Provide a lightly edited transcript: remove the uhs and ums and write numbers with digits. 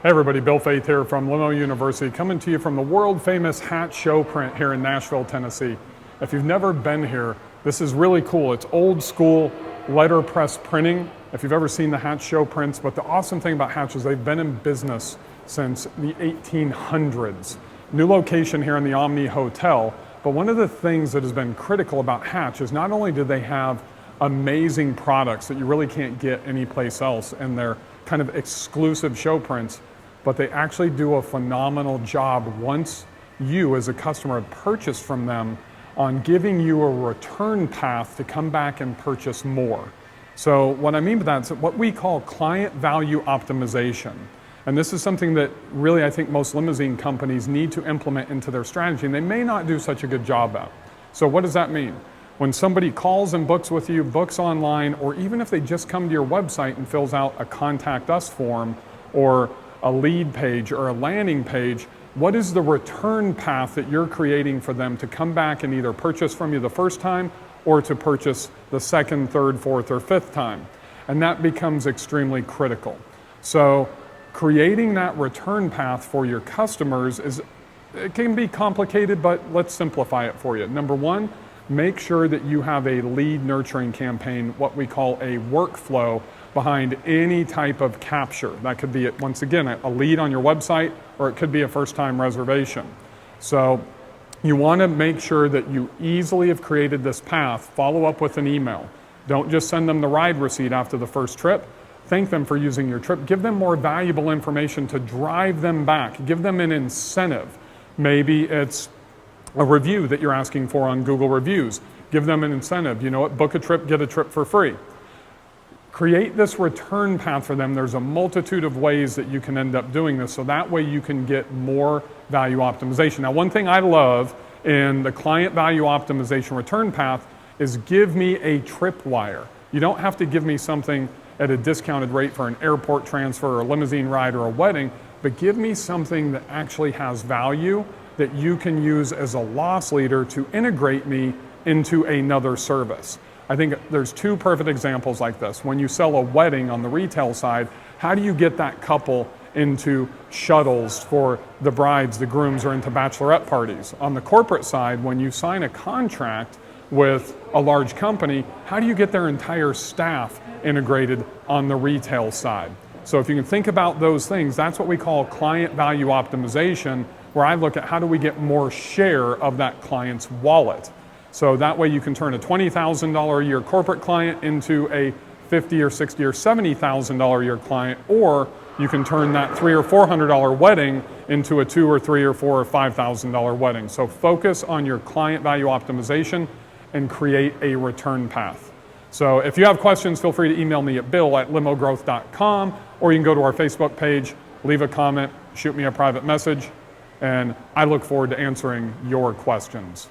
Hey everybody, Bill Faeth here from Limo University, coming to you from the world famous hat show print here in Nashville, Tennessee. If you've never been here, this is really cool. It's old school letterpress printing, if you've ever seen the hat show prints. But the awesome thing about Hatch is they've been in business since the 1800s. New location here in the Omni Hotel. But one of the things that has been critical about Hatch is not only do they have amazing products that you really can't get anyplace else in their kind of exclusive show prints, but they actually do a phenomenal job once you as a customer have purchased from them on giving you a return path to come back and purchase more. So what I mean by that is what we call client value optimization. And this is something that really I think most limousine companies need to implement into their strategy, and they may not do such a good job at. So what does that mean? When somebody calls and books with you, books online, or even if they just come to your website and fills out a contact us form or a lead page or a landing page, what is the return path that you're creating for them to come back and either purchase from you the first time or to purchase the second, third, fourth, or fifth time? And that becomes extremely critical. So creating that return path for your customers it can be complicated, but let's simplify it for you. Number one, make sure that you have a lead nurturing campaign, what we call a workflow, behind any type of capture. That could be, once again, a lead on your website, or it could be a first-time reservation. So you want to make sure that you easily have created this path. Follow up with an email. Don't just send them the ride receipt after the first trip. Thank them for using your trip. Give them more valuable information to drive them back. Give them an incentive. Maybe it's a review that you're asking for on Google Reviews. Give them an incentive. You know what? Book a trip, get a trip for free. Create this return path for them. There's a multitude of ways that you can end up doing this, so that way you can get more value optimization. Now, one thing I love in the client value optimization return path is give me a tripwire. You don't have to give me something at a discounted rate for an airport transfer or a limousine ride or a wedding, but give me something that actually has value that you can use as a loss leader to integrate me into another service. I think there's two perfect examples like this. When you sell a wedding on the retail side, how do you get that couple into shuttles for the brides, the grooms, or into bachelorette parties? On the corporate side, when you sign a contract with a large company, how do you get their entire staff integrated on the retail side? So if you can think about those things, that's what we call client value optimization, where I look at how do we get more share of that client's wallet. So that way you can turn a $20,000 a year corporate client into a $50,000 or $60,000 or $70,000 a year client, or you can turn that $300 or $400 wedding into a $2,000 or $3,000 or $4,000 or $5,000 wedding. So focus on your client value optimization and create a return path. So if you have questions, feel free to email me at bill@limogrowth.com, or you can go to our Facebook page, leave a comment, shoot me a private message, and I look forward to answering your questions.